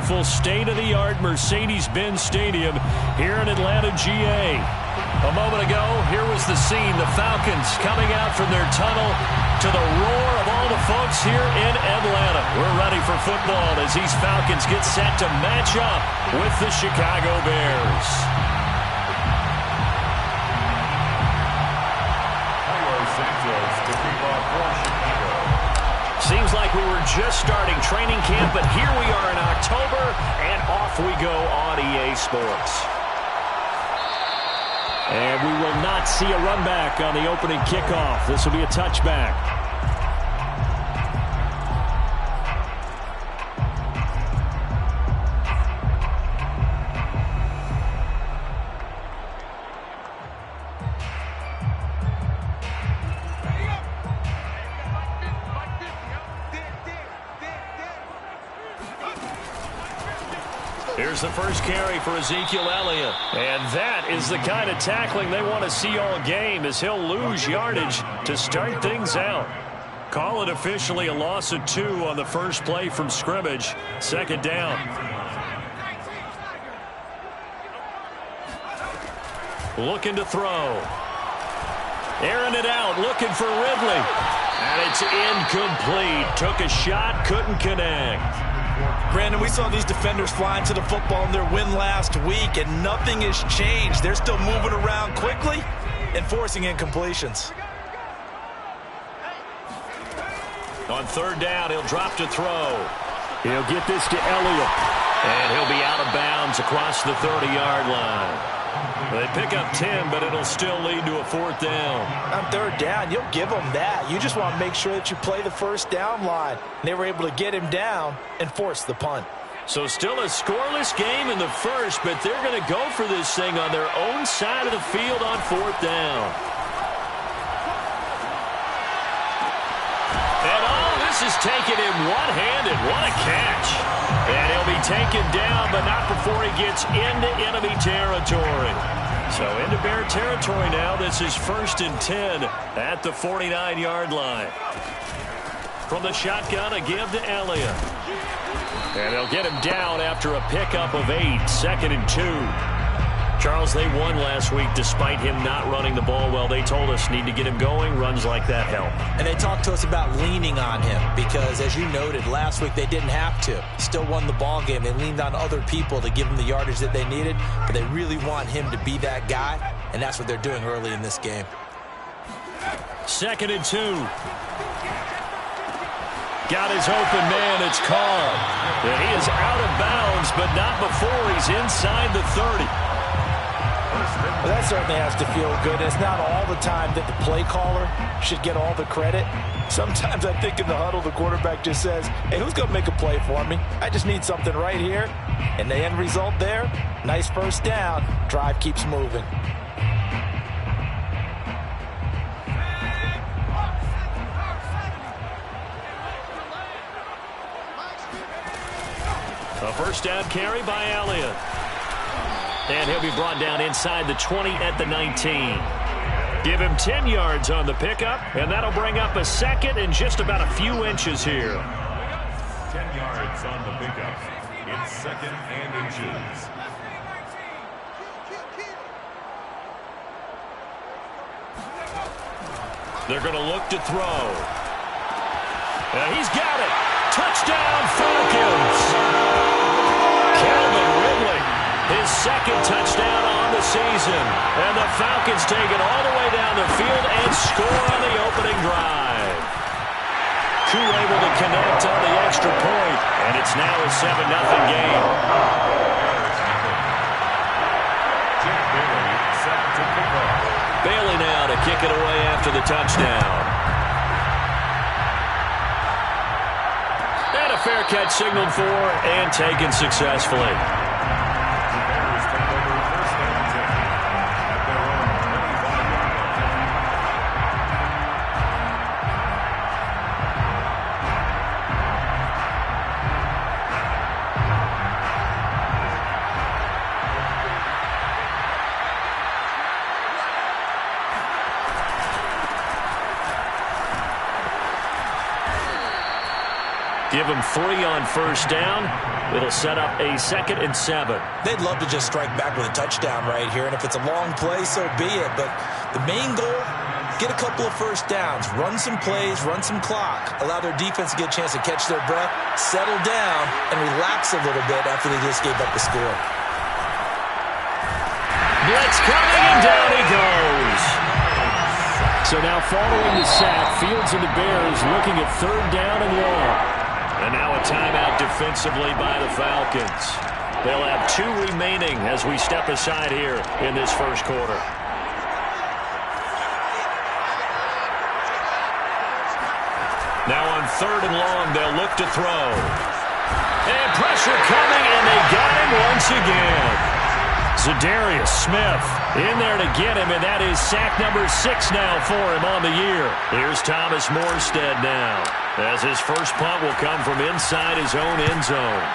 beautiful state-of-the-art Mercedes-Benz Stadium here in Atlanta, GA. A moment ago, here was the scene. The Falcons coming out from their tunnel to the roar of all the folks here in Atlanta. We're ready for football as these Falcons get set to match up with the Chicago Bears. Seems like we were just starting training camp, but here we are in October, and off we go on EA Sports. And we will not see a run back on the opening kickoff. This will be a touchback. Here's the first carry for Ezekiel Elliott. And that is the kind of tackling they want to see all game, as he'll lose yardage to start things out. Call it officially a loss of 2 on the first play from scrimmage. Second down. Looking to throw. Airing it out, looking for Ridley. And it's incomplete. Took a shot, couldn't connect. Brandon, we saw these defenders flying to the football in their win last week, and nothing has changed. They're still moving around quickly and forcing incompletions. On third down, he'll drop to throw. He'll get this to Elliott. And he'll be out of bounds across the 30-yard line. They pick up 10, but it'll still lead to a fourth down. On third down, you'll give them that. You just want to make sure that you play the first down line. They were able to get him down and force the punt. So still a scoreless game in the first, but they're going to go for this thing on their own side of the field on fourth down. And this is taken in one-handed. What a catch. And he'll be taken down, but not before he gets into enemy territory. So into Bear territory now. This is 1st and 10 at the 49-yard line. From the shotgun, a give to Elliott. And they'll get him down after a pickup of 8. 2nd and 2. Charles, they won last week despite him not running the ball well. They told us need to get him going. Runs like that help. And they talked to us about leaning on him because, as you noted, last week they didn't have to. Still won the ball game. They leaned on other people to give them the yardage that they needed, but they really want him to be that guy, and that's what they're doing early in this game. 2nd and 2. Got his open man. It's Carr. And he is out of bounds, but not before he's inside the 30. Well, that certainly has to feel good. It's not all the time that the play caller should get all the credit. Sometimes I think in the huddle, the quarterback just says, hey, who's going to make a play for me? I just need something right here. And the end result there, nice first down. Drive keeps moving. A first down carry by Elliott. And he'll be brought down inside the 20 at the 19. Give him 10 yards on the pickup, and that'll bring up a second and just about a few inches here. 10 yards on the pickup. It's 2nd and inches. They're going to look to throw. And he's got it. Touchdown, Falcons. Calvin Ridley. His 2nd touchdown on the season. And the Falcons take it all the way down the field and score on the opening drive. Koo able to connect on the extra point, and it's now a 7-0 game. Bailey now to kick it away after the touchdown. And a fair catch signaled for and taken successfully. Give him 3 on first down. It'll set up a 2nd and 7. They'd love to just strike back with a touchdown right here, and if it's a long play, so be it. But the main goal, get a couple of first downs, run some plays, run some clock, allow their defense to get a chance to catch their breath, settle down, and relax a little bit after they just gave up the score. Blitz coming, and down he goes. So now following the sack, Fields and the Bears looking at 3rd down and long. And now a timeout defensively by the Falcons. They'll have 2 remaining as we step aside here in this first quarter. Now on 3rd and long, they'll look to throw. And pressure coming, and they got him once again. Za'Darius Smith in there to get him, and that is sack number 6 now for him on the year. Here's Thomas Morstead now, as his first punt will come from inside his own end zone.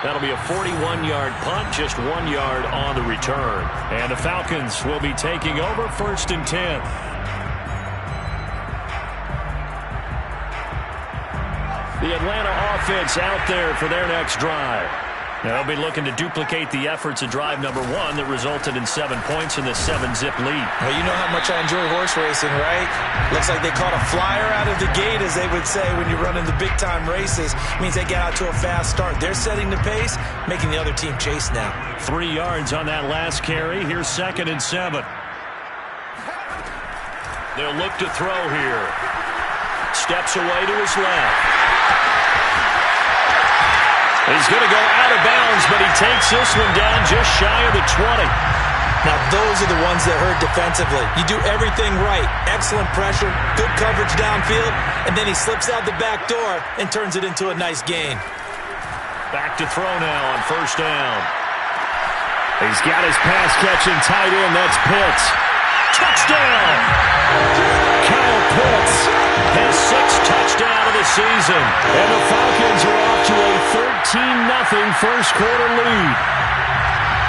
That'll be a 41-yard punt, just 1 yard on the return. And the Falcons will be taking over 1st and 10. The Atlanta offense out there for their next drive. Now they'll be looking to duplicate the efforts of drive number 1 that resulted in 7 points in the 7-zip lead. Well, you know how much I enjoy horse racing, right? Looks like they caught a flyer out of the gate, as they would say when you're running the big-time races. It means they get out to a fast start. They're setting the pace, making the other team chase now. 3 yards on that last carry. Here's 2nd and 7. They'll look to throw here. Steps away to his left. He's going to go out of bounds, but he takes this one down just shy of the 20. Now, those are the ones that hurt defensively. You do everything right. Excellent pressure, good coverage downfield, and then he slips out the back door and turns it into a nice gain. Back to throw now on 1st down. He's got his pass-catching tight end. That's Pitts. Touchdown! Kyle Pitts has 6th touchdown of the season. And the Falcons are off to a 13-0 first quarter lead.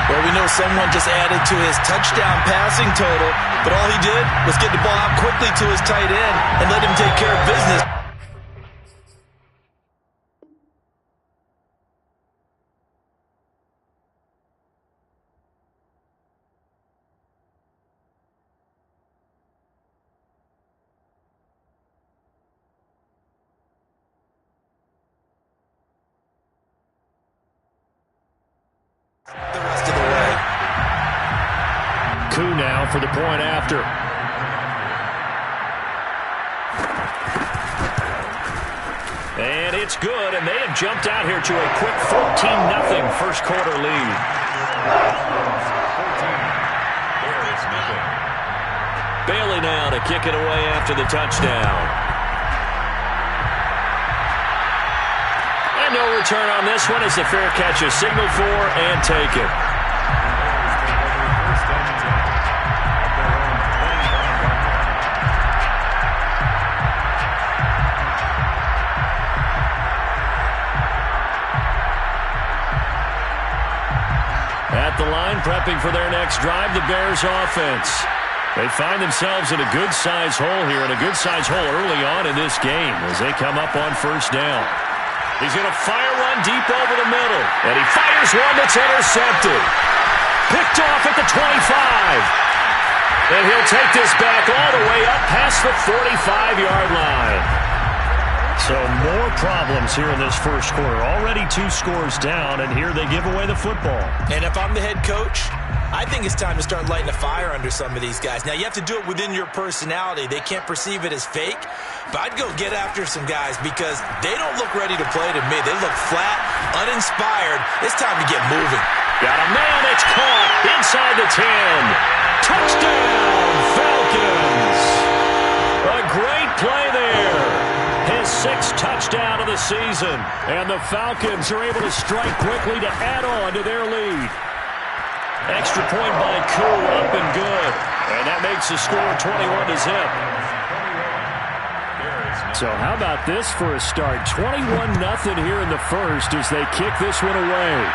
Well, we know someone just added to his touchdown passing total, but all he did was get the ball out quickly to his tight end and let him take care of business. The rest of the way. Koo now for the point after. And it's good, and they have jumped out here to a quick 14-0 first quarter lead. Bailey now to kick it away after the touchdown. No return on this one as the fair catch is signaled for and taken. At the line, prepping for their next drive, the Bears offense. They find themselves in a good-sized hole here, and a good-sized hole early on in this game as they come up on 1st down. He's going to fire one deep over the middle. And he fires one that's intercepted. Picked off at the 25. And he'll take this back all the way up past the 45-yard line. So more problems here in this first quarter. Already 2 scores down, and here they give away the football. And if I'm the head coach, I think it's time to start lighting a fire under some of these guys. Now, you have to do it within your personality. They can't perceive it as fake. But I'd go get after some guys because they don't look ready to play to me. They look flat, uninspired. It's time to get moving. Got a man that's caught inside the 10. Touchdown, Falcons. A great play there. His 6th touchdown of the season. And the Falcons are able to strike quickly to add on to their lead. Extra point by Koo, up and good. And that makes the score 21-0. So how about this for a start? 21-0 here in the first as they kick this one away.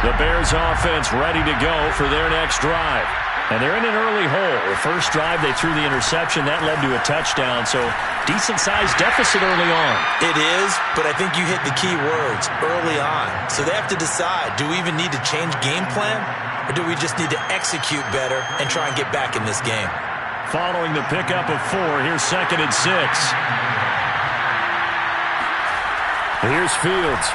The Bears offense ready to go for their next drive. And they're in an early hole. The first drive, they threw the interception. That led to a touchdown, so decent-sized deficit early on. It is, but I think you hit the key words, early on. So they have to decide, do we even need to change game plan, or do we just need to execute better and try and get back in this game? Following the pickup of 4, here's 2nd and 6. Here's Fields.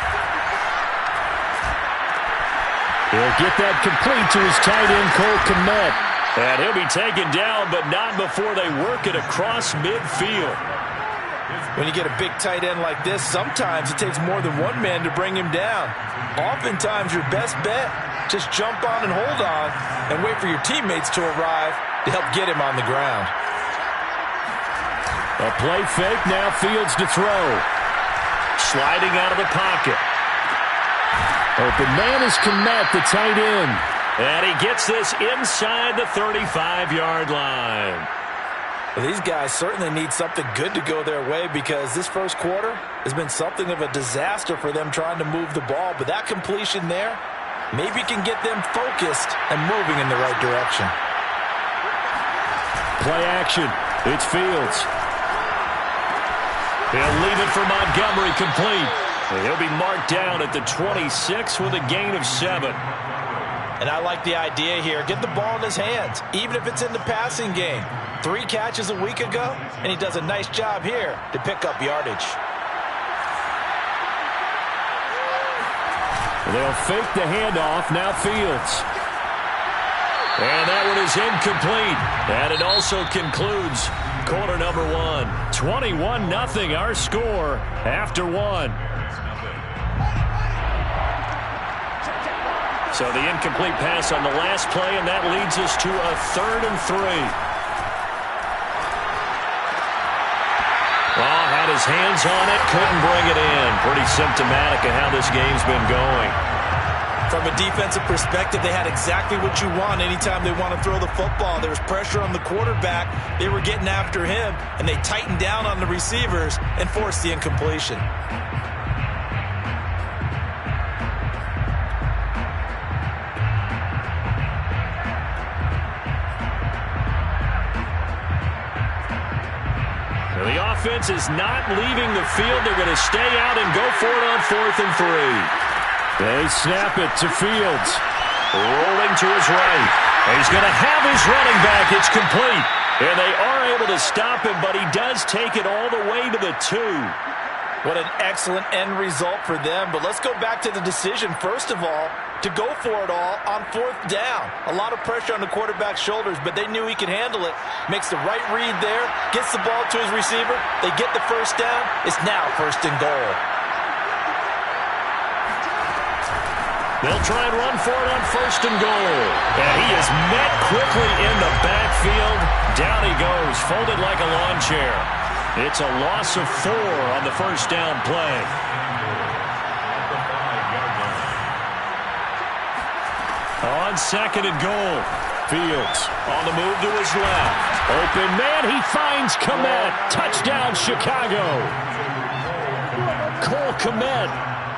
He'll get that complete to his tight end, Cole Kmet. And he'll be taken down, but not before they work it across midfield. When you get a big tight end like this, sometimes it takes more than one man to bring him down. Oftentimes, your best bet, just jump on and hold on and wait for your teammates to arrive to help get him on the ground. A play fake, now Fields to throw. Sliding out of the pocket. Open man is Kmet, the tight end. And he gets this inside the 35-yard line. Well, these guys certainly need something good to go their way because this first quarter has been something of a disaster for them trying to move the ball. But that completion there maybe can get them focused and moving in the right direction. Play action. It's Fields. He'll leave it for Montgomery complete. And he'll be marked down at the 26 with a gain of 7. And I like the idea here. Get the ball in his hands, even if it's in the passing game. 3 catches a week ago, and he does a nice job here to pick up yardage. They'll fake the handoff. Now Fields. And that one is incomplete. And it also concludes quarter number 1. 21-0 our score after 1. So the incomplete pass on the last play, and that leads us to a 3rd and 3. Well, had his hands on it, couldn't bring it in. Pretty symptomatic of how this game's been going. From a defensive perspective, they had exactly what you want anytime they want to throw the football. There was pressure on the quarterback. They were getting after him, and they tightened down on the receivers and forced the incompletion. The offense is not leaving the field. They're going to stay out and go for it on 4th and 3. They snap it to Fields. Rolling to his right. He's going to have his running back. It's complete. And they are able to stop him, but he does take it all the way to the 2. What an excellent end result for them. But let's go back to the decision, first of all, to go for it all on 4th down. A lot of pressure on the quarterback's shoulders, but they knew he could handle it. Makes the right read there, gets the ball to his receiver. They get the first down. It's now 1st and goal. They'll try and run for it on 1st and goal. And he is met quickly in the backfield. Down he goes, folded like a lawn chair. It's a loss of 4 on the first down play. On 2nd and goal, Fields on the move to his left. Open man, he finds Kmet. Touchdown, Chicago. Cole Kmet,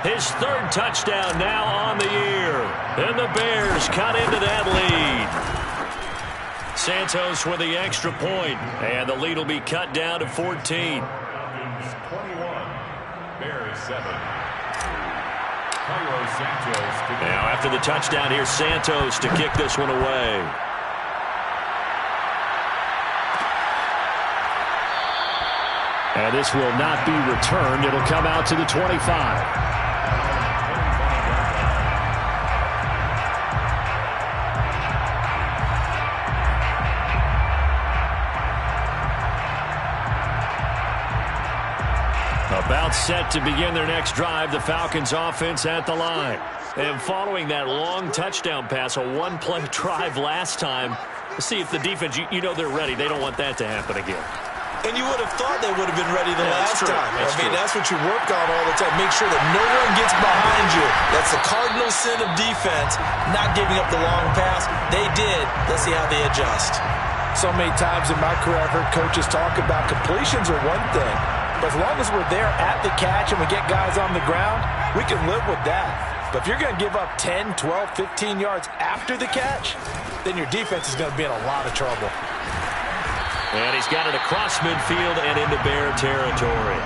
his 3rd touchdown now on the year. And the Bears cut into that lead. Santos with the extra point, and the lead will be cut down to 14. 21, Bears 7. Now after the touchdown, here's Santos to kick this one away. And this will not be returned. It'll come out to the 25. About set to begin their next drive, the Falcons offense at the line. And following that long touchdown pass, a one-play drive last time, let's see if the defense, you know they're ready. They don't want that to happen again. And you would have thought they would have been ready the last time. That's what you work on all the time. Make sure that no one gets behind you. That's the cardinal sin of defense, not giving up the long pass. They did. Let's see how they adjust. So many times in my career, I've heard coaches talk about completions are one thing. But as long as we're there at the catch and we get guys on the ground, we can live with that. But if you're going to give up 10, 12, 15 yards after the catch, then your defense is going to be in a lot of trouble. And he's got it across midfield and into Bear territory.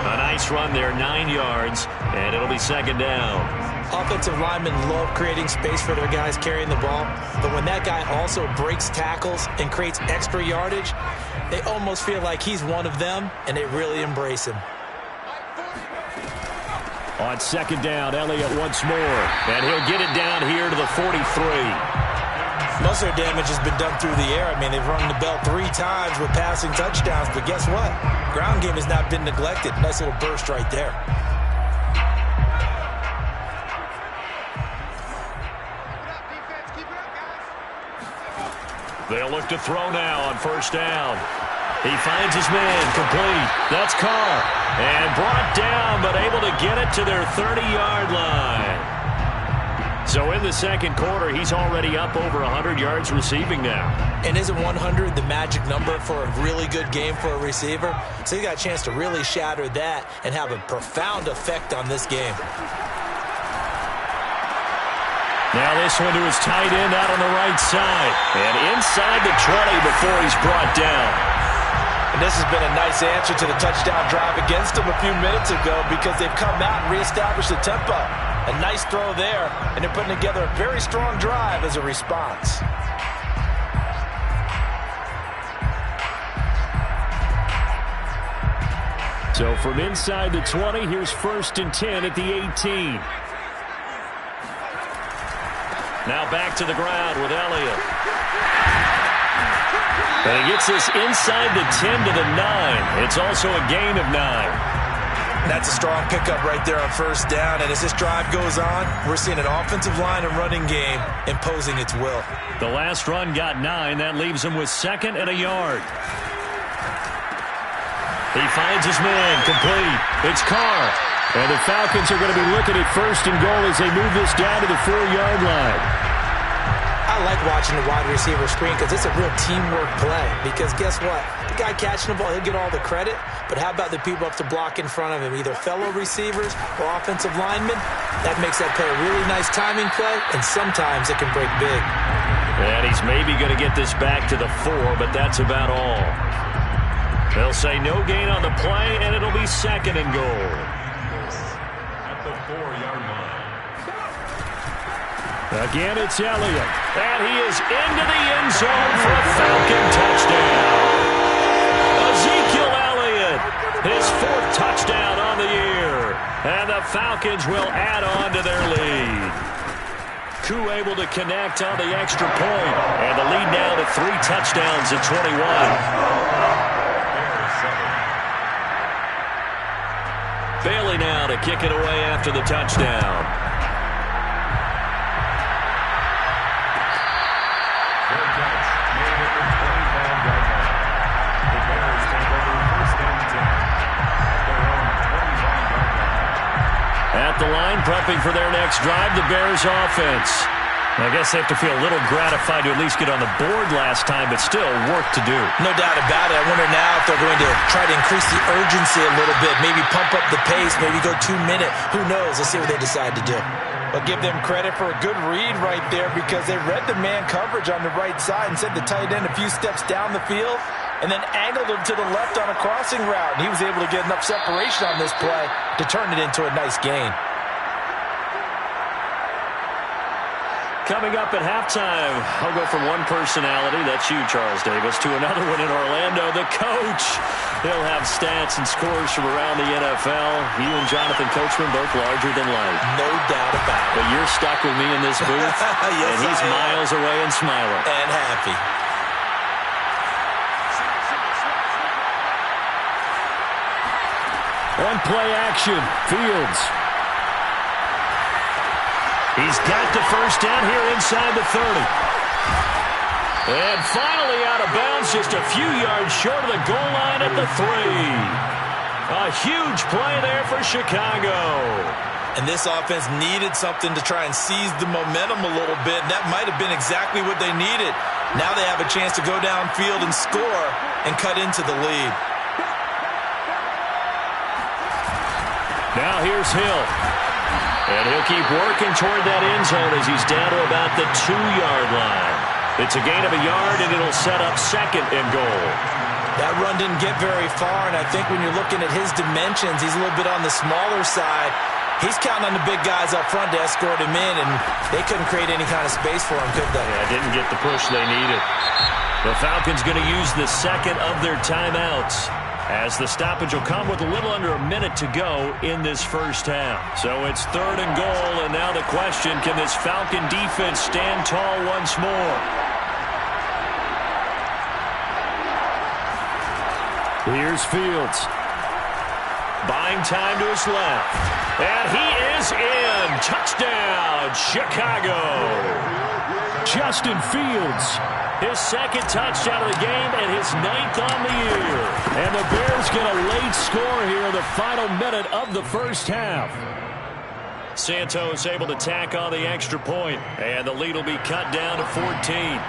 A nice run there, 9 yards, and it'll be second down. Offensive linemen love creating space for their guys carrying the ball, but when that guy also breaks tackles and creates extra yardage, they almost feel like he's one of them, and they really embrace him. On second down, Elliott once more, and he'll get it down here to the 43. Most of their damage has been done through the air. I mean, they've rung the bell 3 times with passing touchdowns, but guess what? Ground game has not been neglected. Nice little burst right there. They'll look to throw now on first down. He finds his man, complete. That's Carr. And brought down, but able to get it to their 30-yard line. So in the second quarter, he's already up over 100 yards receiving now. And isn't 100 the magic number for a really good game for a receiver? So he got a chance to really shatter that and have a profound effect on this game. Now this one to his tight end out on the right side. And inside the 20 before he's brought down. And this has been a nice answer to the touchdown drive against them a few minutes ago because they've come out and reestablished the tempo. A nice throw there, and they're putting together a very strong drive as a response. So from inside the 20, here's 1st and 10 at the 18. Now back to the ground with Elliott. And he gets this inside the 10 to the 9. It's also a gain of 9. That's a strong pickup right there on first down. And as this drive goes on, we're seeing an offensive line and running game imposing its will. The last run got 9. That leaves him with 2nd and a yard. He finds his man, complete. It's Carr. And the Falcons are going to be looking at 1st and goal as they move this down to the 4-yard line. I like watching the wide receiver screen because it's a real teamwork play. Because guess what? The guy catching the ball, he'll get all the credit. But how about the people up to block in front of him, either fellow receivers or offensive linemen? That makes that play a really nice timing play, and sometimes it can break big. And he's maybe going to get this back to the 4, but that's about all. They'll say no gain on the play, and it'll be 2nd and goal. At the 4-yard line. Again, it's Elliott. And he is into the end zone for a Falcon touchdown. Ezekiel Elliott, his 4th touchdown on the year. And the Falcons will add on to their lead. Koo able to connect on the extra point. And the lead now to 3 touchdowns at 21. Bailey now to kick it away after the touchdown. At the line, prepping for their next drive, the Bears offense. I guess they have to feel a little gratified to at least get on the board last time, but still work to do. No doubt about it. I wonder now if they're going to try to increase the urgency a little bit, maybe pump up the pace, maybe go 2-minute. Who knows? Let's see what they decide to do. But give them credit for a good read right there because they read the man coverage on the right side and sent the tight end a few steps down the field and then angled him to the left on a crossing route. And he was able to get enough separation on this play to turn it into a nice gain. Coming up at halftime, I'll go from one personality, that's you, Charles Davis, to another one in Orlando, the coach. He'll have stats and scores from around the NFL. You and Jonathan Coachman both larger than life. No doubt about it. But you're stuck with me in this booth, yes, and he's miles away and smiling. And happy. On play action, Fields. He's got the first down here inside the 30. And finally out of bounds, just a few yards short of the goal line at the 3. A huge play there for Chicago. And this offense needed something to try and seize the momentum a little bit. That might have been exactly what they needed. Now they have a chance to go downfield and score and cut into the lead. Now here's Hill. And he'll keep working toward that end zone as he's down to about the 2-yard line. It's a gain of a yard, and it'll set up 2nd and goal. That run didn't get very far, and I think when you're looking at his dimensions, he's a little bit on the smaller side. He's counting on the big guys up front to escort him in, and they couldn't create any kind of space for him, could they? Yeah, didn't get the push they needed. The Falcons going to use the 2nd of their timeouts, as the stoppage will come with a little under a minute to go in this first half. So it's 3rd and goal, and now the question, can this Falcon defense stand tall once more? Here's Fields. Buying time to his left. And he is in. Touchdown, Chicago. Justin Fields. His 2nd touchdown of the game and his 9th on the year. And the Bears get a late score here in the final minute of the first half. Santos able to tack on the extra point, and the lead will be cut down to 14.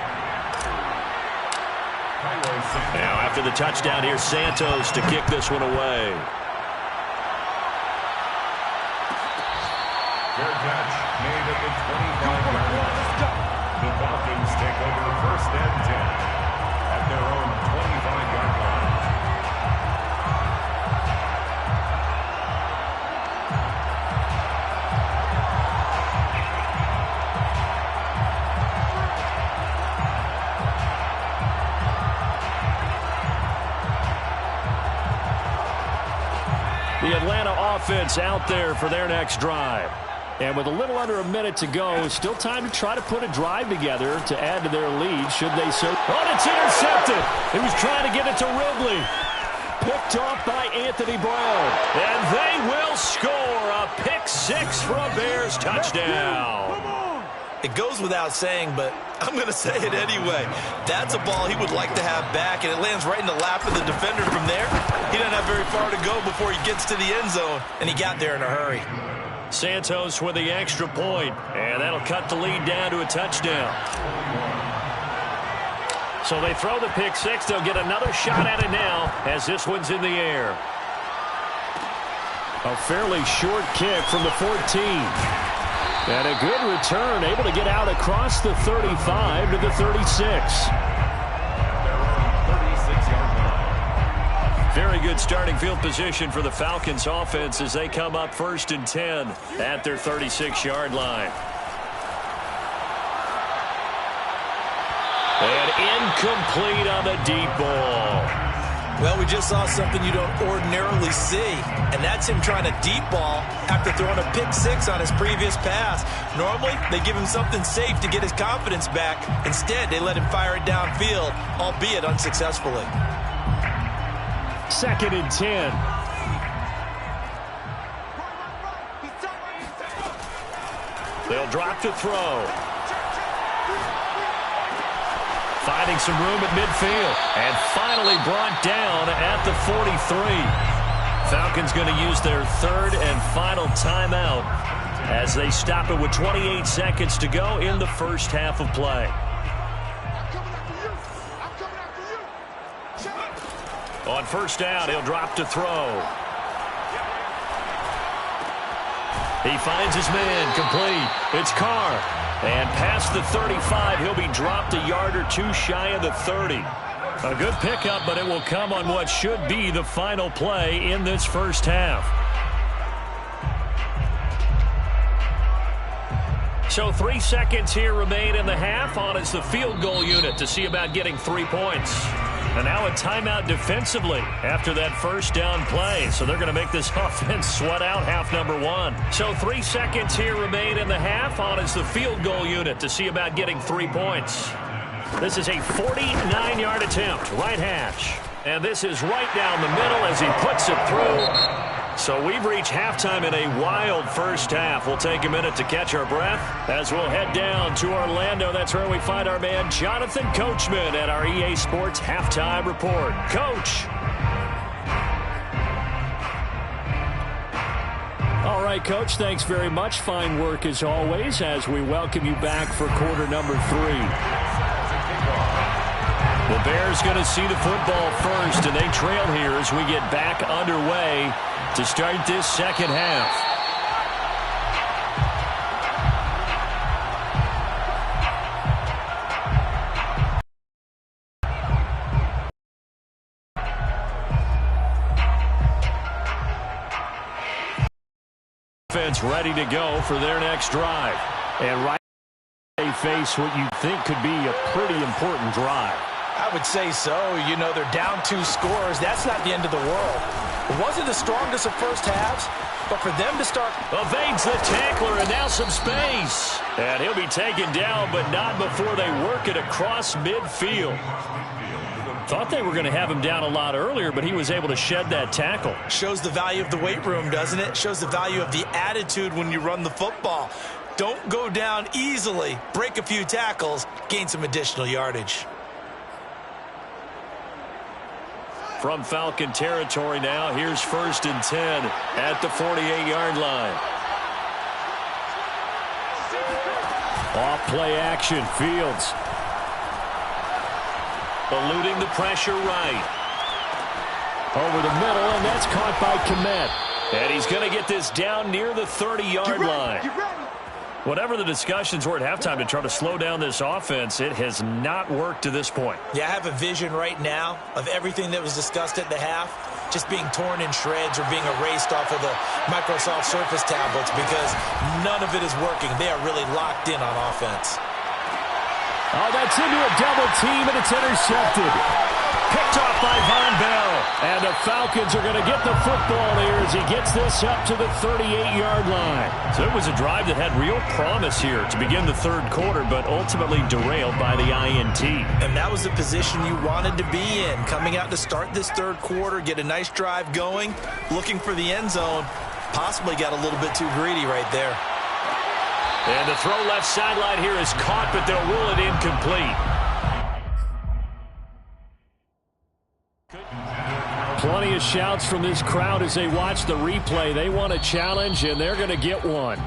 Now, after the touchdown, here's Santos to kick this one away. Fair catch made at the 25-yard line. The Falcons take over 1st and 10 at their own 25-yard line. The Atlanta offense out there for their next drive. And with a little under a minute to go, still time to try to put a drive together to add to their lead, should they so. Oh, it's intercepted. He was trying to get it to Ridley. Picked off by Anthony Brown. And they will score a pick-6 for a Bears touchdown. It goes without saying, but I'm going to say it anyway. That's a ball he would like to have back, and it lands right in the lap of the defender from there. He doesn't have very far to go before he gets to the end zone, and he got there in a hurry. Santos with the extra point, and that'll cut the lead down to a touchdown. So they throw the pick-6. They'll get another shot at it now as this one's in the air. A fairly short kick from the 14. And a good return, able to get out across the 35 to the 36. Very good starting field position for the Falcons offense as they come up 1st and 10 at their 36-yard line. And incomplete on the deep ball. Well, we just saw something you don't ordinarily see, and that's him trying to deep ball after throwing a pick-6 on his previous pass. Normally, they give him something safe to get his confidence back. Instead, they let him fire it downfield, albeit unsuccessfully. 2nd and 10. They'll drop to throw. Finding some room at midfield. And finally brought down at the 43. Falcons going to use their 3rd and final timeout as they stop it with 28 seconds to go in the first half of play. On 1st down, he'll drop to throw. He finds his man, complete. It's Carr. And past the 35, he'll be dropped a yard or two shy of the 30. A good pickup, but it will come on what should be the final play in this first half. So 3 seconds here remain in the half. On is the field goal unit to see about getting 3 points. And now a timeout defensively after that first down play. So they're going to make this offense sweat out half number 1. So 3 seconds here remain in the half. On is the field goal unit to see about getting 3 points. This is a 49-yard attempt, right hash. And this is right down the middle as he puts it through. So we've reached halftime in a wild first half. We'll take a minute to catch our breath as we'll head down to Orlando. That's where we find our man Jonathan Coachman at our EA Sports Halftime Report. Coach. All right, Coach, thanks very much. Fine work as always as we welcome you back for quarter number 3. The Bears going to see the football first, and they trail here as we get back underway to start this second half. is ready to go for their next drive. And right they face what you think could be a pretty important drive. I would say so. You know, they're down 2 scores. That's not the end of the world. It wasn't the strongest of first halves, but for them to start... Evades the tackler, and now some space. And he'll be taken down, but not before they work it across midfield. Thought they were going to have him down a lot earlier, but he was able to shed that tackle. Shows the value of the weight room, doesn't it? Shows the value of the attitude when you run the football. Don't go down easily. Break a few tackles, gain some additional yardage. From Falcon territory now, here's 1st and 10 at the 48-yard line. Off play action, Fields. Eluding the pressure right. Over the middle, and that's caught by Kmet. And he's going to get this down near the 30-yard line. Whatever the discussions were at halftime to try to slow down this offense, it has not worked to this point. Yeah, I have a vision right now of everything that was discussed at the half just being torn in shreds or being erased off of the Microsoft Surface tablets because none of it is working. They are really locked in on offense. Oh, that's into a double team, and it's intercepted. Picked off by Von Bell. And the Falcons are going to get the football here as he gets this up to the 38-yard line. So it was a drive that had real promise here to begin the third quarter, but ultimately derailed by the INT. And that was the position you wanted to be in. Coming out to start this third quarter, get a nice drive going, looking for the end zone. Possibly got a little bit too greedy right there. And the throw left sideline here is caught, but they'll rule it incomplete. Plenty of shouts from this crowd as they watch the replay. They want a challenge, and they're going to get one.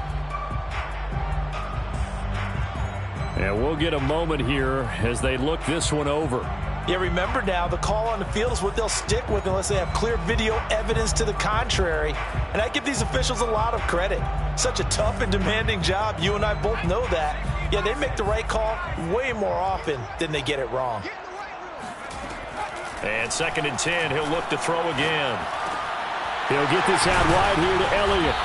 And we'll get a moment here as they look this one over. Yeah, remember now, the call on the field is what they'll stick with unless they have clear video evidence to the contrary. And I give these officials a lot of credit. Such a tough and demanding job. You and I both know that. Yeah, they make the right call way more often than they get it wrong. And 2nd and 10, he'll look to throw again. He'll get this out wide here to Elliott.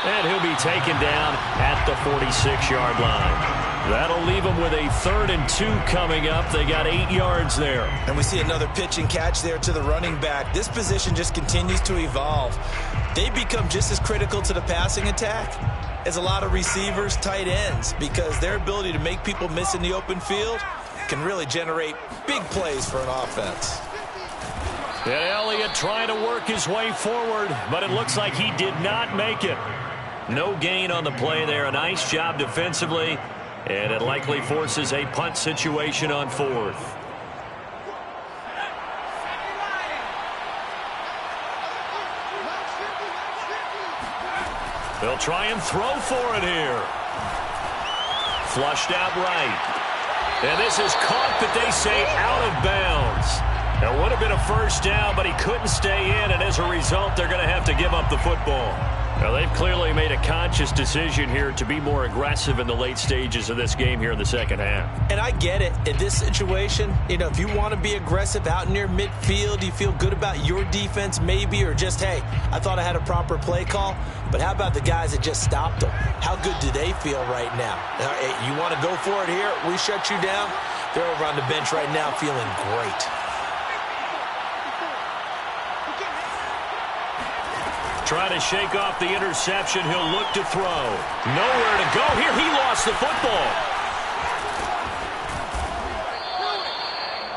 And he'll be taken down at the 46-yard line. That'll leave them with a 3rd and 2 coming up. They got 8 yards there. And we see another pitch and catch there to the running back. This position just continues to evolve. They become just as critical to the passing attack as a lot of receivers, tight ends, because their ability to make people miss in the open field can really generate big plays for an offense. And Elliott trying to work his way forward, but it looks like he did not make it. No gain on the play there. A nice job defensively, and it likely forces a punt situation on 4th. They'll try and throw for it here. Flushed out right. And this is caught, but they say out of bounds. It would have been a first down, but he couldn't stay in, and as a result, they're going to have to give up the football. Now, they've clearly made a conscious decision here to be more aggressive in the late stages of this game here in the second half. And I get it. In this situation, you know, if you want to be aggressive out near midfield, you feel good about your defense maybe, or just, hey, I thought I had a proper play call. But how about the guys that just stopped them? How good do they feel right now? You want to go for it here? We shut you down? They're over on the bench right now feeling great. Trying to shake off the interception. He'll look to throw. Nowhere to go here. He lost the football.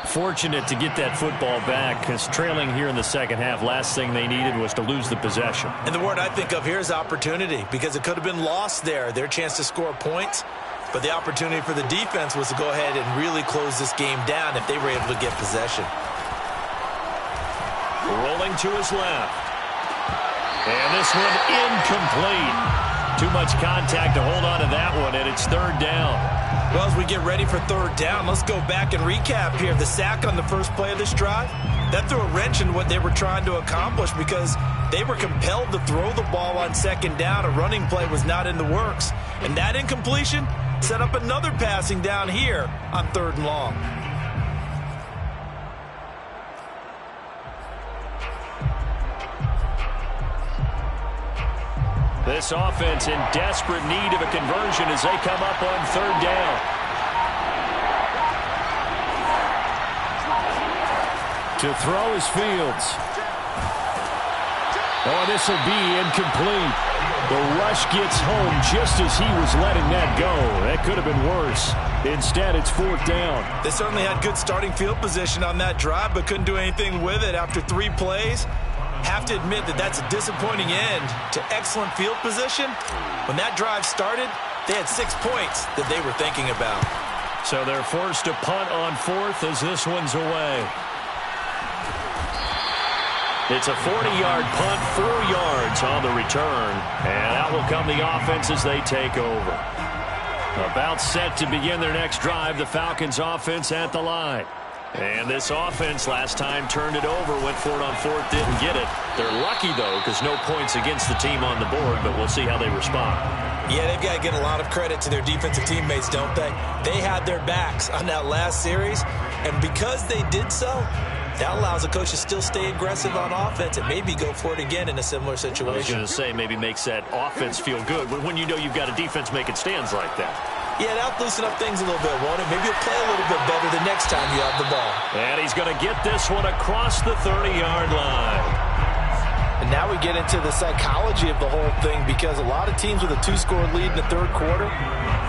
Fortunate to get that football back, because trailing here in the second half, last thing they needed was to lose the possession. And the word I think of here is opportunity, because it could have been lost there. Their chance to score points. But the opportunity for the defense was to go ahead and really close this game down if they were able to get possession. Rolling to his left. And this one incomplete. Too much contact to hold on to that one, and it's 3rd down. Well, as we get ready for 3rd down, let's go back and recap here. The sack on the first play of this drive, that threw a wrench in what they were trying to accomplish because they were compelled to throw the ball on 2nd down. A running play was not in the works. And that incompletion set up another passing down here on 3rd and long. This offense in desperate need of a conversion as they come up on third down. To throw is Fields. Oh, this will be incomplete. The rush gets home just as he was letting that go. That could have been worse. Instead, it's fourth down. They certainly had good starting field position on that drive, but couldn't do anything with it after 3 plays. Have to admit that that's a disappointing end to excellent field position. When that drive started, they had 6 points that they were thinking about. So they're forced to punt on fourth as this one's away. It's a 40-yard punt, 4 yards on the return. And out will come the offense as they take over. About set to begin their next drive, the Falcons offense at the line. And this offense last time turned it over, went for it on fourth, didn't get it. They're lucky, though, because no points against the team on the board, but we'll see how they respond. Yeah, they've got to give a lot of credit to their defensive teammates, don't they? They had their backs on that last series, and because they did so, that allows the coach to still stay aggressive on offense and maybe go for it again in a similar situation. I was going to say, maybe makes that offense feel good when you know you've got a defense making stands like that. Yeah, that'll loosen up things a little bit, won't it? Maybe you'll play a little bit better the next time you have the ball. And he's going to get this one across the 30-yard line. And now we get into the psychology of the whole thing, because a lot of teams with a 2-score lead in the third quarter,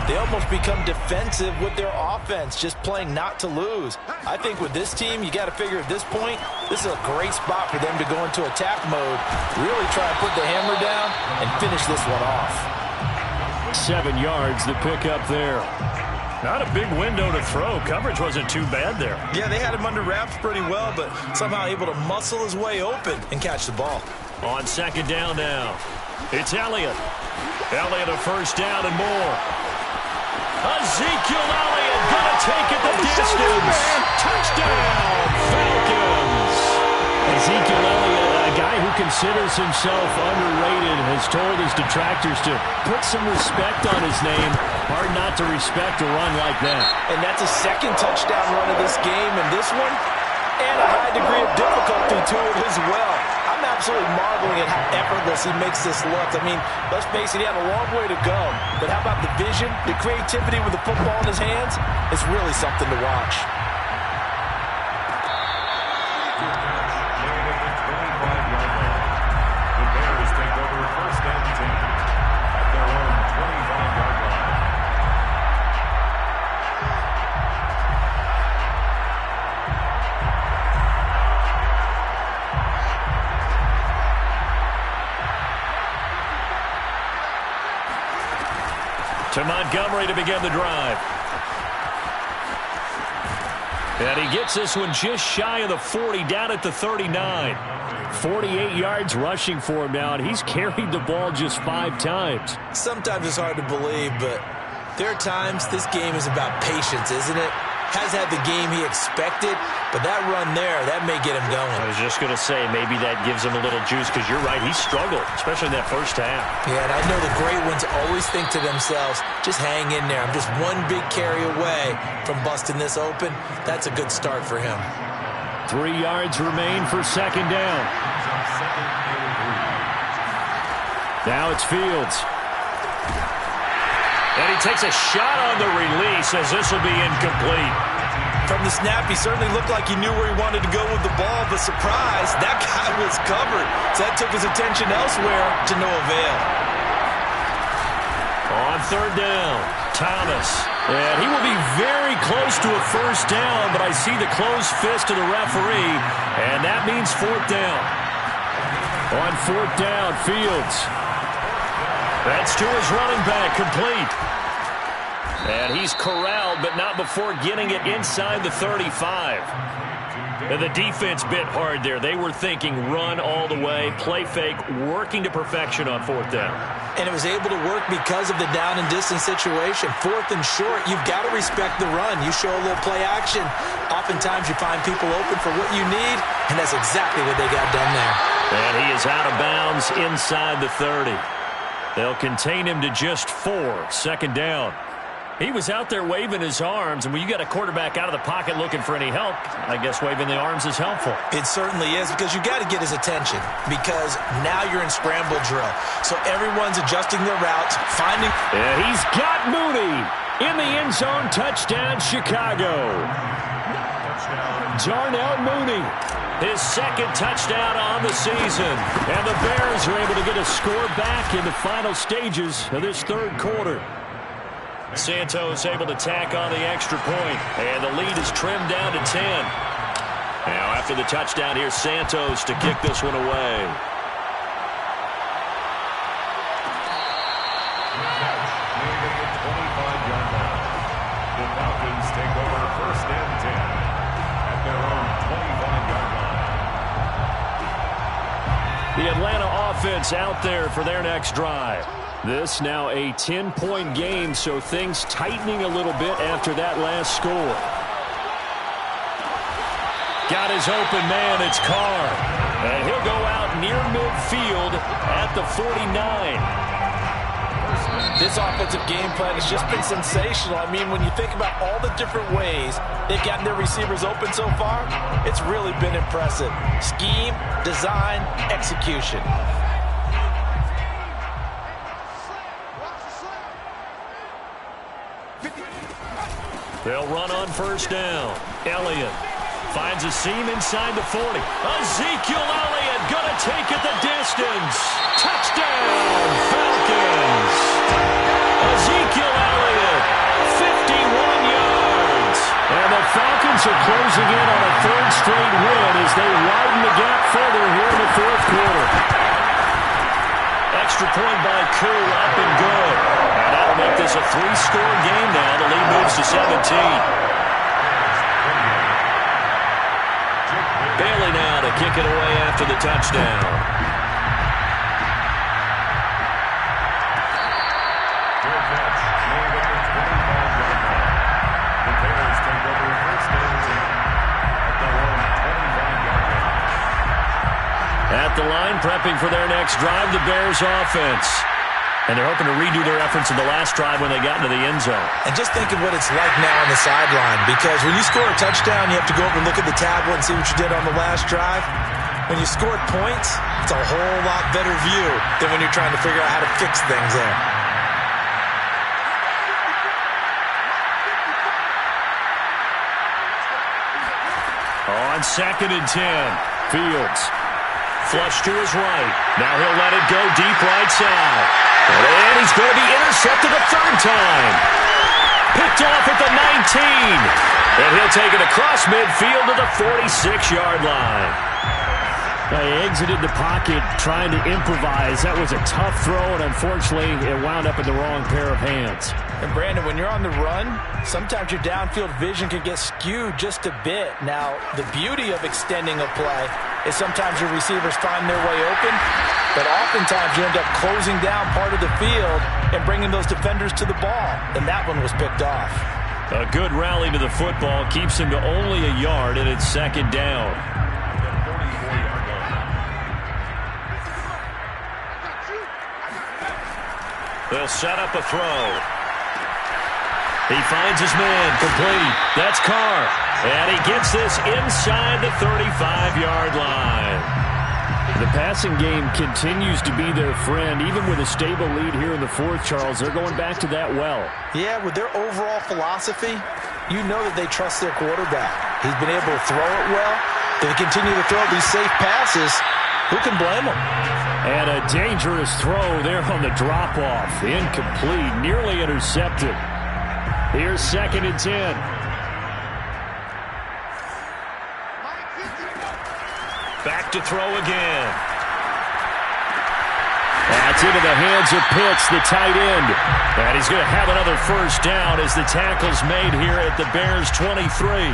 they almost become defensive with their offense, just playing not to lose. I think with this team, you got to figure at this point, this is a great spot for them to go into attack mode, really try to put the hammer down and finish this one off. 7 yards the pick up there. Not a big window to throw. Coverage wasn't too bad there. Yeah, they had him under wraps pretty well, but somehow able to muscle his way open and catch the ball. On second down now, it's Elliott. Elliott a first down and more. Ezekiel Elliott gonna take it the distance. Touchdown, Falcons. Ezekiel Elliott, a guy who considers himself underrated, has told his detractors to put some respect on his name. Hard not to respect a run like that. And that's a second touchdown run of this game, and this one, and a high degree of difficulty to it as well. I'm absolutely marveling at how effortless he makes this look. I mean, let's face it, he had a long way to go. But how about the vision, the creativity with the football in his hands? It's really something to watch. To Montgomery to begin the drive. And he gets this one just shy of the 40, down at the 39. 48 yards rushing for him now, and he's carried the ball just 5 times. Sometimes it's hard to believe, but there are times this game is about patience, isn't it? Has had the game he expected, but that run there, that may get him going. I was just going to say, maybe that gives him a little juice, because you're right, he struggled, especially in that first half. Yeah, and I know the great ones always think to themselves, just hang in there. I'm just one big carry away from busting this open. That's a good start for him. 3 yards remain for second down. Now it's Fields. And he takes a shot on the release as this will be incomplete. From the snap, he certainly looked like he knew where he wanted to go with the ball, but surprise, that guy was covered. So that took his attention elsewhere to no avail. On third down, Thomas. And he will be very close to a first down, but I see the closed fist of the referee, and that means fourth down. On fourth down, Fields. That's to his running back, complete. And he's corralled, but not before getting it inside the 35. And the defense bit hard there. They were thinking run all the way, play fake, working to perfection on fourth down. And it was able to work because of the down and distance situation. Fourth and short, you've got to respect the run. You show a little play action. Oftentimes you find people open for what you need, and that's exactly what they got done there. And he is out of bounds inside the 30. They'll contain him to just 4, second down. He was out there waving his arms, and when you got a quarterback out of the pocket looking for any help, I guess waving the arms is helpful. It certainly is, because you got to get his attention, because now you're in scramble drill. So everyone's adjusting their routes, finding... Yeah, he's got Mooney in the end zone. Touchdown, Chicago. Darnell Mooney, his second touchdown on the season. And the Bears are able to get a score back in the final stages of this third quarter. Santos able to tack on the extra point, and the lead is trimmed down to 10. Now after the touchdown, here's Santos to kick this one away. The 25-yard line. The Falcons take over first and 10 at their own 25-yard line. The Atlanta offense out there for their next drive. This now a 10-point game, so things tightening a little bit after that last score. Got his open man, it's Carr. And he'll go out near midfield at the 49. This offensive game plan has just been sensational. I mean, when you think about all the different ways they've gotten their receivers open so far, it's really been impressive. Scheme, design, execution. They'll run on first down. Elliott finds a seam inside the 40. Ezekiel Elliott gonna take it the distance. Touchdown, Falcons. Ezekiel Elliott, 51 yards. And the Falcons are closing in on a third straight win as they widen the gap further here in the fourth quarter. Extra point by Koo, up and good. And that'll make this a three-score game now. The lead moves to 17. Bailey now to kick it away after the touchdown. Good catch made at the 25-yard line. The Bears take over first and 10 at their own 25-yard line. At the line, prepping for their next drive, the Bears offense. And they're hoping to redo their efforts in the last drive when they got into the end zone. And just think of what it's like now on the sideline, because when you score a touchdown, you have to go over and look at the tablet and see what you did on the last drive. When you scored points, it's a whole lot better view than when you're trying to figure out how to fix things there. On second and 10, Fields. Flush to his right. Now he'll let it go deep right side. And he's going to be intercepted a third time. Picked off at the 19. And he'll take it across midfield to the 46-yard line. He exited the pocket trying to improvise. That was a tough throw, and unfortunately, it wound up in the wrong pair of hands. And Brandon, when you're on the run, sometimes your downfield vision can get skewed just a bit. Now, the beauty of extending a play is sometimes your receivers find their way open, but oftentimes you end up closing down part of the field and bringing those defenders to the ball, and that one was picked off. A good rally to the football keeps him to only a yard, and it's second down. They'll set up a throw. He finds his man, complete. That's Carr. And he gets this inside the 35-yard line. The passing game continues to be their friend. Even with a stable lead here in the fourth, Charles, they're going back to that well. Yeah, with their overall philosophy, you know that they trust their quarterback. He's been able to throw it well. They continue to throw these safe passes. Who can blame them? And a dangerous throw there on the drop-off. Incomplete, nearly intercepted. Here's second and 10. Back to throw again. That's into the hands of Pitts, the tight end. And he's going to have another first down as the tackle's made here at the Bears' 23.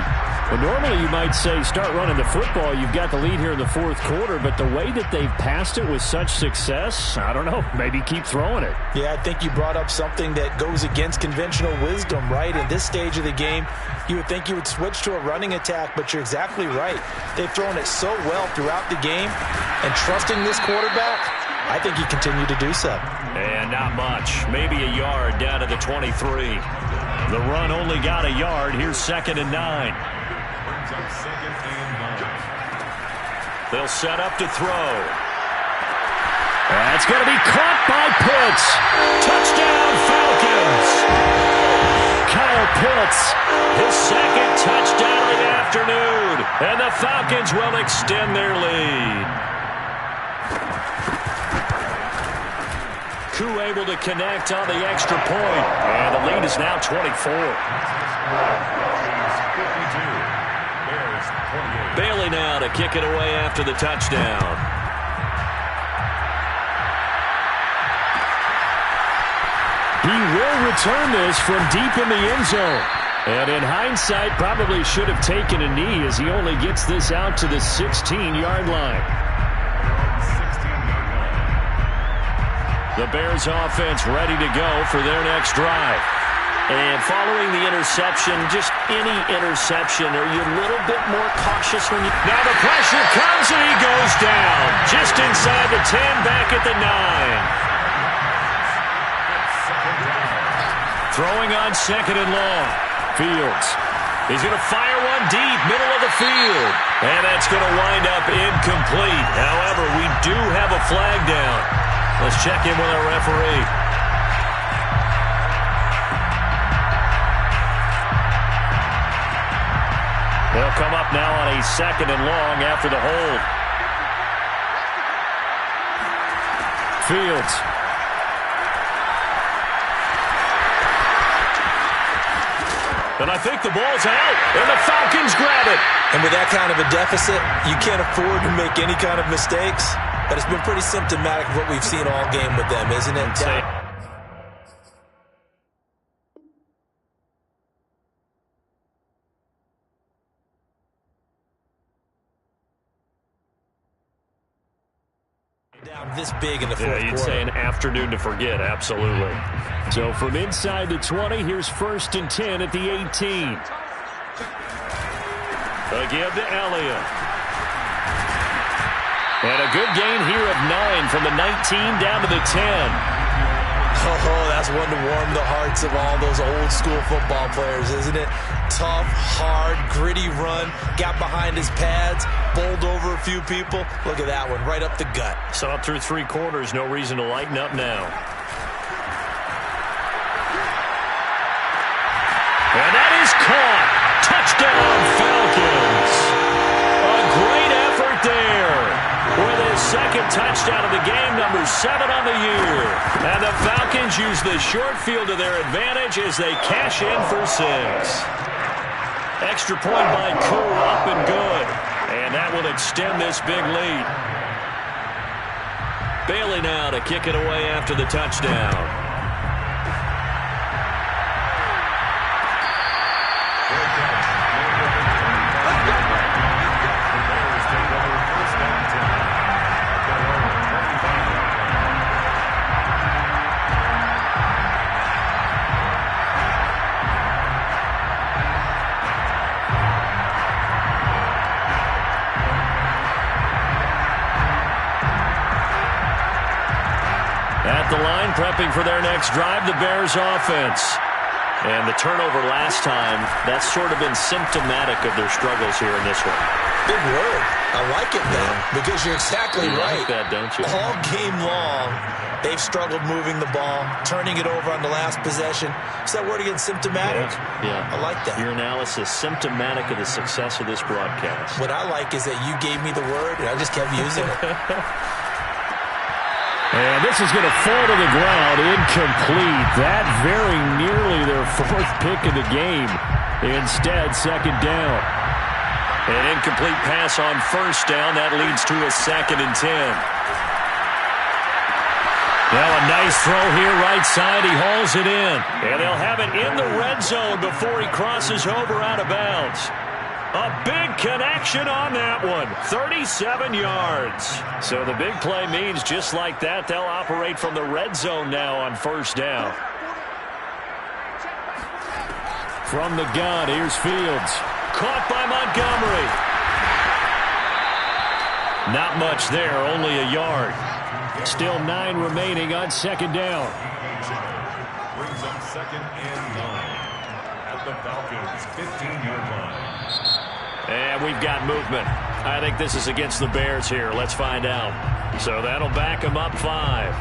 Well, normally you might say start running the football. You've got the lead here in the fourth quarter, but the way that they've passed it with such success, I don't know, maybe keep throwing it. Yeah, I think you brought up something that goes against conventional wisdom, right? In this stage of the game, you would think you would switch to a running attack, but you're exactly right. They've thrown it so well throughout the game, and trusting this quarterback, I think you continue to do so. And not much. Maybe a yard down to the 23. The run only got a yard. Here's 2nd and 9. Brings up 2nd and 9. They'll set up to throw. That's going to be caught by Pitts. Touchdown, Falcons. Kyle Pitts, his 2nd touchdown of the afternoon. And the Falcons will extend their lead. Koo able to connect on the extra point. And the lead is now 24. Bailey now to kick it away after the touchdown. He will return this from deep in the end zone. And in hindsight, probably should have taken a knee as he only gets this out to the 16-yard line. The Bears offense ready to go for their next drive. And following the interception, just any interception, are you a little bit more cautious when you... Now the pressure comes and he goes down. Just inside the 10, back at the 9. Throwing on 2nd and long. Fields. He's going to fire one deep, middle of the field. And that's going to wind up incomplete. However, we do have a flag down. Let's check in with our referee. They'll come up now on a 2nd and long after the hold. Fields. And I think the ball's out, and the Falcons grab it. And with that kind of a deficit, you can't afford to make any kind of mistakes. But it's been pretty symptomatic of what we've seen all game with them, isn't it? Down this big in the fourth quarter. You'd say an afternoon to forget, absolutely. So from inside the 20, here's 1st and 10 at the 18. A give to Elliott. And a good gain here of 9 from the 19 down to the 10. Oh, that's one to warm the hearts of all those old school football players, isn't it? Tough, hard, gritty run. Got behind his pads, bowled over a few people. Look at that one, right up the gut. Saw it through 3 quarters, no reason to lighten up now. And that is caught. Touchdown, Falcons. A great effort there. With his 2nd touchdown of the game, number 7 on the year. And the Falcons use the short field to their advantage as they cash in for 6. Extra point by Koo, up and good. And that will extend this big lead. Bailey now to kick it away after the touchdown. At the line, prepping for their next drive, the Bears offense. And the turnover last time, that's sort of been symptomatic of their struggles here in this one. Big word. I like it, though, because you're exactly right. You like that, don't you? All game long, they've struggled moving the ball, turning it over on the last possession. Is that word again, symptomatic? Yeah. I like that. Your analysis, symptomatic of the success of this broadcast. What I like is that you gave me the word, and I just kept using it. And this is going to fall to the ground, incomplete. That very nearly their 4th pick of the game. Instead, 2nd down. An incomplete pass on 1st down. That leads to a 2nd and 10. Now a nice throw here right side. He hauls it in. And they'll have it in the red zone before he crosses over out of bounds. A big connection on that one. 37 yards. So the big play means just like that, they'll operate from the red zone now on 1st down. From the gun, here's Fields. Caught by Montgomery. Not much there, only a yard. Still 9 remaining on 2nd down. Brings up 2nd and 9. the Falcans' 15-yard line. And we've got movement. I think this is against the Bears here. Let's find out. So that'll back them up 5.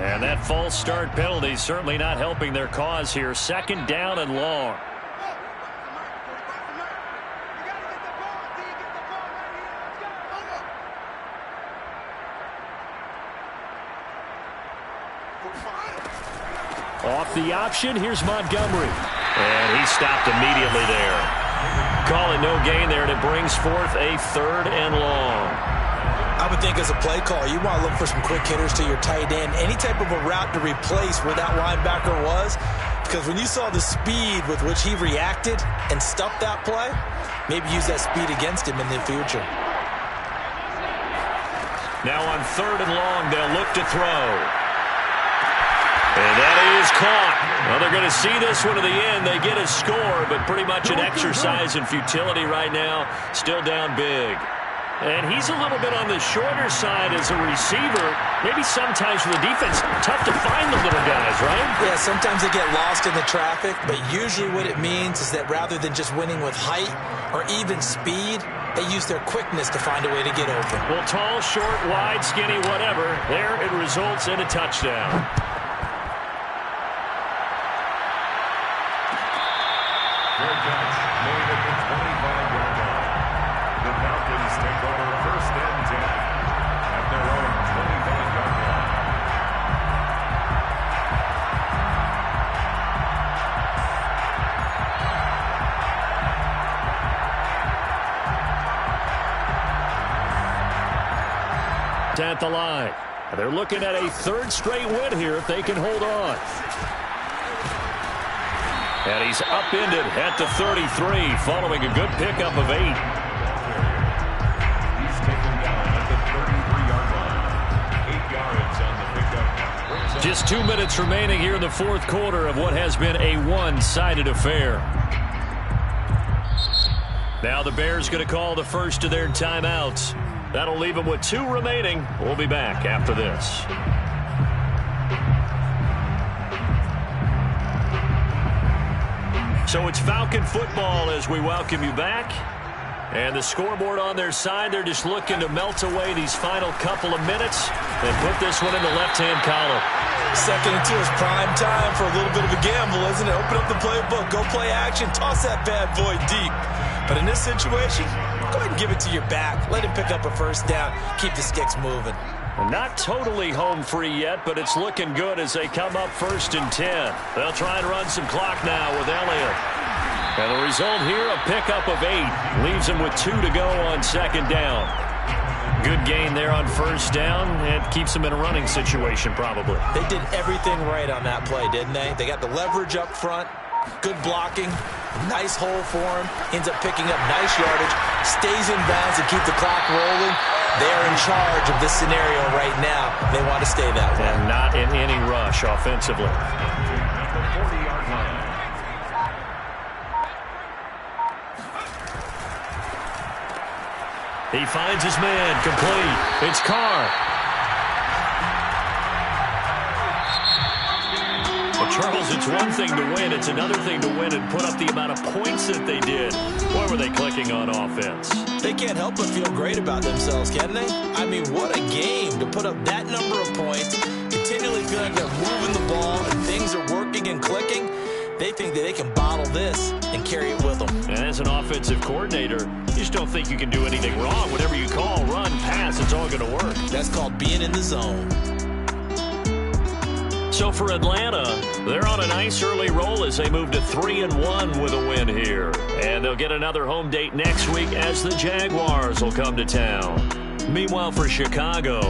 And that false start penalty certainly not helping their cause here. 2nd down and long. Off the option, here's Montgomery. And he stopped immediately there. Calling no gain there, and it brings forth a 3rd and long. I would think as a play caller, you want to look for some quick hitters to your tight end. Any type of a route to replace where that linebacker was. Because when you saw the speed with which he reacted and stuffed that play, maybe use that speed against him in the future. Now on 3rd and long, they'll look to throw. And that is caught. Well, they're going to see this one to the end. They get a score, but pretty much an exercise in futility right now. Still down big. And he's a little bit on the shorter side as a receiver. Maybe sometimes for the defense, tough to find the little guys, right? Yeah, sometimes they get lost in the traffic, but usually what it means is that rather than just winning with height or even speed, they use their quickness to find a way to get open. Well, tall, short, wide, skinny, whatever. There it results in a touchdown. Good catch made at the 25-yard line. The Falcons take over 1st and 10 at their own 25-yard line. At the line. They're looking at a 3rd straight win here if they can hold on. And he's upended at the 33 following a good pickup of 8. He's taken down at the 33-yard line. 8 yards on the pickup. Just 2 minutes remaining here in the 4th quarter of what has been a one-sided affair. Now the Bears going to call the first of their timeouts. That'll leave them with 2 remaining. We'll be back after this. So it's Falcon football as we welcome you back. And the scoreboard on their side, they're just looking to melt away these final couple of minutes and put this one in the left-hand column. 2nd and 2 is prime time for a little bit of a gamble, isn't it? Open up the playbook, go play action, toss that bad boy deep. But in this situation, go ahead and give it to your back. Let him pick up a 1st down. Keep the sticks moving. Not totally home free yet, but it's looking good as they come up 1st and 10. They'll try and run some clock now with Elliott. And the result here, a pickup of 8. Leaves them with 2 to go on 2nd down. Good gain there on 1st down. And keeps them in a running situation probably. They did everything right on that play, didn't they? They got the leverage up front. Good blocking. Nice hole for him. Ends up picking up nice yardage. Stays in bounds to keep the clock rolling. They're in charge of this scenario right now. They want to stay that way. And not in any rush offensively. At the 40-yard line. He finds his man. Complete. It's Carr. Well, Charles, it's one thing to win. It's another thing to win and put up the amount of points that they did. Boy, were they clicking on offense. They can't help but feel great about themselves, can they? I mean, what a game to put up that number of points, continually feeling like they're moving the ball and things are working and clicking. They think that they can bottle this and carry it with them. And as an offensive coordinator, you just don't think you can do anything wrong. Whatever you call, run, pass, it's all going to work. That's called being in the zone. So for Atlanta, they're on a nice early roll as they move to 3-1 with a win here. And they'll get another home date next week as the Jaguars will come to town. Meanwhile, for Chicago,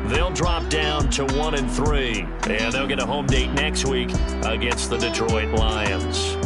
they'll drop down to 1-3. And they'll get a home date next week against the Detroit Lions.